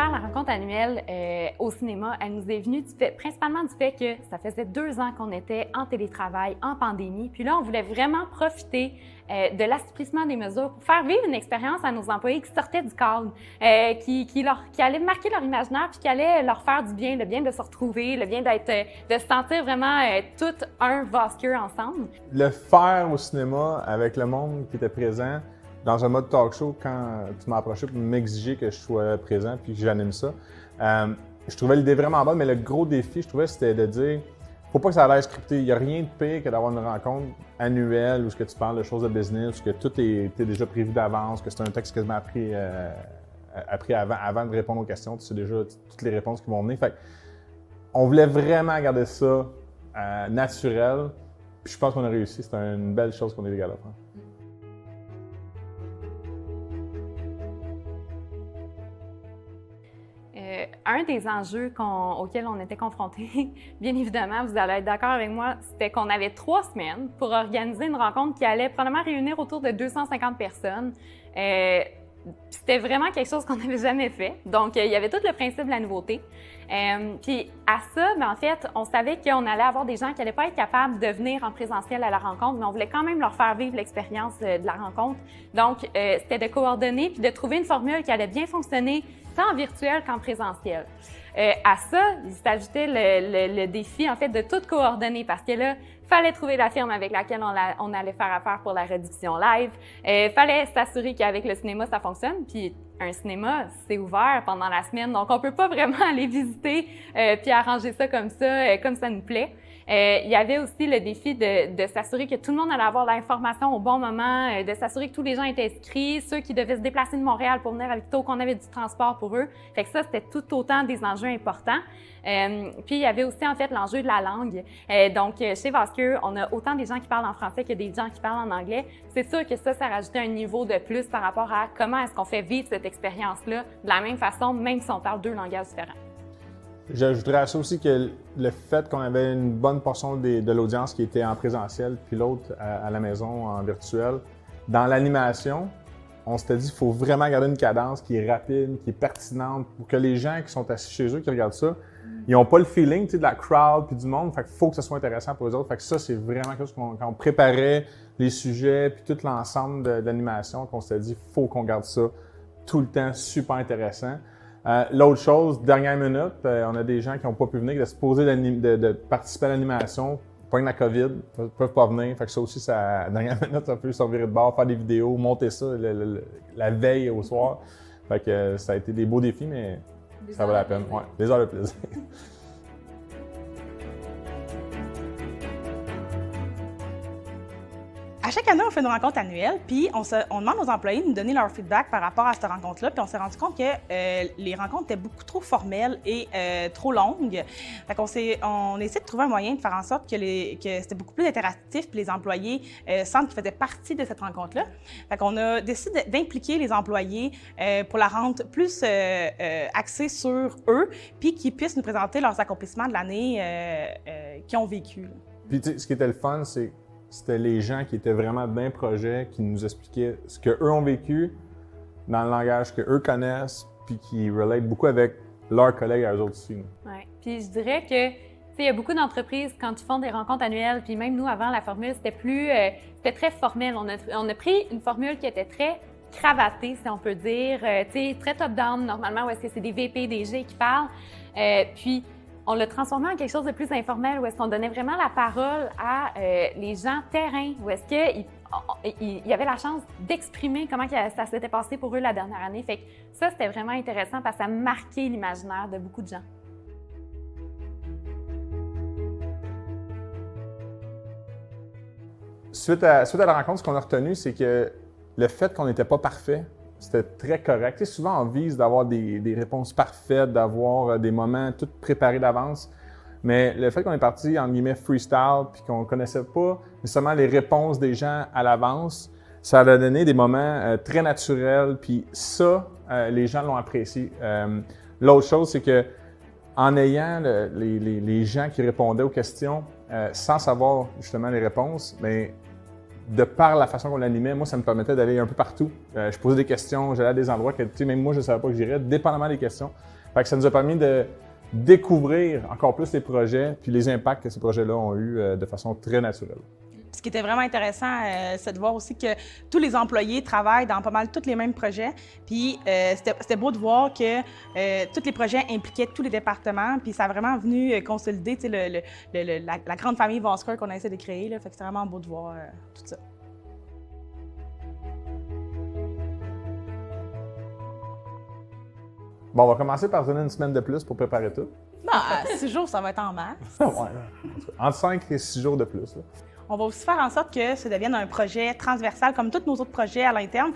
faire la rencontre annuelle au cinéma, elle nous est venue principalement du fait que ça faisait 2 ans qu'on était en télétravail, en pandémie. Puis là, on voulait vraiment profiter de l'assouplissement des mesures pour faire vivre une expérience à nos employés qui sortaient du cadre, qui allait marquer leur imaginaire puis qui allait leur faire du bien, le bien de se retrouver, le bien de se sentir vraiment tout un vase queue ensemble. Le faire au cinéma avec le monde qui était présent, dans un mode talk show, quand tu m'as approché pour m'exiger que je sois présent puis que j'anime ça, je trouvais l'idée vraiment bonne, mais le gros défi, je trouvais, c'était de dire faut pas que ça a l'air scripté. Il n'y a rien de pire que d'avoir une rencontre annuelle où ce que tu parles de choses de business, où que tout est déjà prévu d'avance, que c'est un texte quasiment appris avant de répondre aux questions. Tu sais déjà toutes les réponses qui vont venir. Fait on voulait vraiment garder ça naturel. Puis je pense qu'on a réussi. C'est une belle chose qu'on est les gars à faire. Un des enjeux auxquels on était confrontés, bien évidemment, vous allez être d'accord avec moi, c'était qu'on avait 3 semaines pour organiser une rencontre qui allait probablement réunir autour de 250 personnes. C'était vraiment quelque chose qu'on n'avait jamais fait. Donc, il y avait tout le principe de la nouveauté. Puis à ça, en fait, on savait qu'on allait avoir des gens qui n'allaient pas être capables de venir en présentiel à la rencontre, mais on voulait quand même leur faire vivre l'expérience de la rencontre. Donc, c'était de coordonner puis de trouver une formule qui allait bien fonctionner tant en virtuel qu'en présentiel. À ça, il s'ajoutait le défi, en fait, de tout coordonner parce que là, fallait trouver la firme avec laquelle on allait faire affaire pour la réduction live. Fallait s'assurer qu'avec le cinéma, ça fonctionne. Puis un cinéma, c'est ouvert pendant la semaine, donc on peut pas vraiment aller visiter puis arranger ça comme ça nous plaît. Il y avait aussi le défi de s'assurer que tout le monde allait avoir l'information au bon moment, de s'assurer que tous les gens étaient inscrits, ceux qui devaient se déplacer de Montréal pour venir à Victo, qu'on avait du transport pour eux. Fait que ça, c'était tout autant des enjeux importants. Puis il y avait aussi en fait l'enjeu de la langue. Donc chez Vasqueux, on a autant des gens qui parlent en français que des gens qui parlent en anglais. C'est sûr que ça rajoutait un niveau de plus par rapport à comment est-ce qu'on fait vivre cette expérience-là de la même façon, même si on parle 2 langages différents. J'ajouterais à ça aussi que le fait qu'on avait une bonne portion de l'audience qui était en présentiel, puis l'autre à la maison en virtuel, dans l'animation, on s'était dit qu'il faut vraiment garder une cadence qui est rapide, qui est pertinente, pour que les gens qui sont assis chez eux, qui regardent ça, ils n'ont pas le feeling de la crowd puis du monde. Fait qu'il faut que ce soit intéressant pour eux autres. Fait que ça, c'est vraiment quelque chose quand on préparait les sujets puis tout l'ensemble de l'animation, qu'on s'était dit qu'il faut qu'on garde ça tout le temps super intéressant. L'autre chose, dernière minute, on a des gens qui n'ont pas pu venir, qui étaient supposés de participer à l'animation, pas la COVID, ne peuvent pas venir. Fait que ça aussi, à dernière minute, ça peut se virer de bord, faire des vidéos, monter ça la veille au soir. Fait que ça a été des beaux défis, mais ça vaut la peine. Ouais, des heures de plaisir. À chaque année, on fait une rencontre annuelle, puis on demande aux employés de nous donner leur feedback par rapport à cette rencontre-là, puis on s'est rendu compte que les rencontres étaient beaucoup trop formelles et trop longues. Fait qu'on on essaie de trouver un moyen de faire en sorte que c'était beaucoup plus interactif, puis les employés sentent qu'ils faisaient partie de cette rencontre-là. Fait qu'on a décidé d'impliquer les employés pour la rendre plus axée sur eux, puis qu'ils puissent nous présenter leurs accomplissements de l'année qu'ils ont vécu. Puis tu sais, ce qui était le fun, c'était les gens qui étaient vraiment d'un projet, qui nous expliquaient ce qu'eux ont vécu dans le langage qu'eux connaissent, puis qui relate beaucoup avec leurs collègues à eux autres aussi. Oui. Puis je dirais que, il y a beaucoup d'entreprises, quand ils font des rencontres annuelles, puis même nous, avant, la formule, c'était très formel. On a pris une formule qui était très cravatée, si on peut dire, très top-down, normalement, où est-ce que c'est des VP, des G qui parlent. Puis, on l'a transformé en quelque chose de plus informel, où est-ce qu'on donnait vraiment la parole à les gens terrain, où est-ce qu'il y avait la chance d'exprimer comment ça s'était passé pour eux la dernière année. Fait que ça, c'était vraiment intéressant parce que ça a marqué l'imaginaire de beaucoup de gens. Suite à la rencontre, ce qu'on a retenu, c'est que le fait qu'on n'était pas parfait, c'était très correct. Tu sais, souvent, on vise d'avoir des réponses parfaites, d'avoir des moments tout préparés d'avance. Mais le fait qu'on est parti, en guillemets, freestyle, puis qu'on ne connaissait pas nécessairement les réponses des gens à l'avance, ça a donné des moments très naturels. Puis ça, les gens l'ont apprécié. L'autre chose, c'est que en ayant les gens qui répondaient aux questions sans savoir justement les réponses, mais de par la façon qu'on l'animait, moi, ça me permettait d'aller un peu partout. Je posais des questions, j'allais à des endroits que, tu sais, même moi, je ne savais pas que j'irais, dépendamment des questions. Fait que ça nous a permis de découvrir encore plus les projets puis les impacts que ces projets-là ont eu de façon très naturelle. Ce qui était vraiment intéressant, c'est de voir aussi que tous les employés travaillent dans pas mal tous les mêmes projets. Puis c'était beau de voir que tous les projets impliquaient tous les départements. Puis ça a vraiment venu consolider la grande famille Vosker qu'on a essayé de créer. Là. Fait que c'était vraiment beau de voir tout ça. Bon, on va commencer par donner une semaine de plus pour préparer tout. Non, 6 jours, ça va être en masse. Ouais, entre 5 et 6 jours de plus. Là. On va aussi faire en sorte que ça devienne un projet transversal, comme tous nos autres projets à l'interne,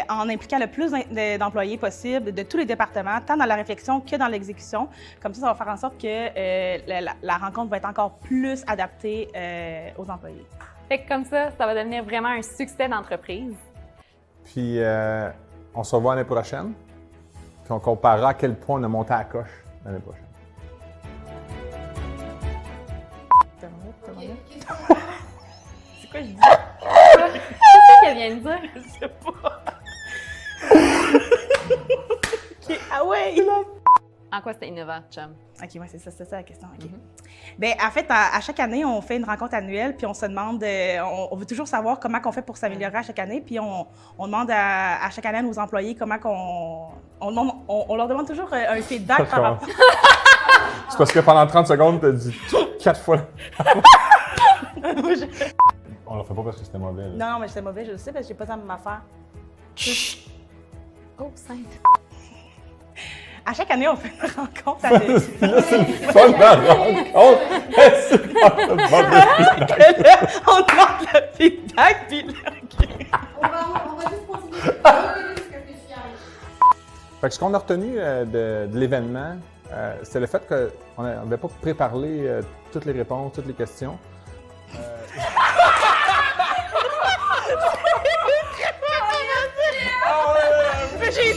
en impliquant le plus d'employés possible de tous les départements, tant dans la réflexion que dans l'exécution. Comme ça va faire en sorte que la rencontre va être encore plus adaptée aux employés. Fait que comme ça va devenir vraiment un succès d'entreprise. Puis, on se revoit l'année prochaine. Puis, on comparera à quel point on a monté à la coche l'année prochaine. C'est quoi je dis? Qu'est-ce qu'elle vient de dire? Je sais pas. OK, ah ouais! En quoi c'était innovant, chum? OK, ouais, c'est ça la question. OK. Bien, en fait, à chaque année, on fait une rencontre annuelle, puis on se demande, on veut toujours savoir comment on fait pour s'améliorer à chaque année, puis on demande à chaque année à nos employés comment on leur demande toujours un feedback par rapport. C'est parce que pendant 30 secondes, tu as dit 4 fois. On le fait pas parce que c'était mauvais. Là. Non, mais c'était mauvais, je le sais, parce que j'ai pas tant de m'affaire. Oh, sainte! À chaque année, on fait une rencontre annuelle. Là, c'est le fun de la rencontre! C'est pas le fun de Là, on demande le feedback, puis là, OK. On va juste continuer. Jusqu'à ce que tu y arrives. Fait que ce qu'on a retenu de l'événement, c'est le fait qu'on n'avait pas préparé toutes les réponses, toutes les questions. Mais j'ai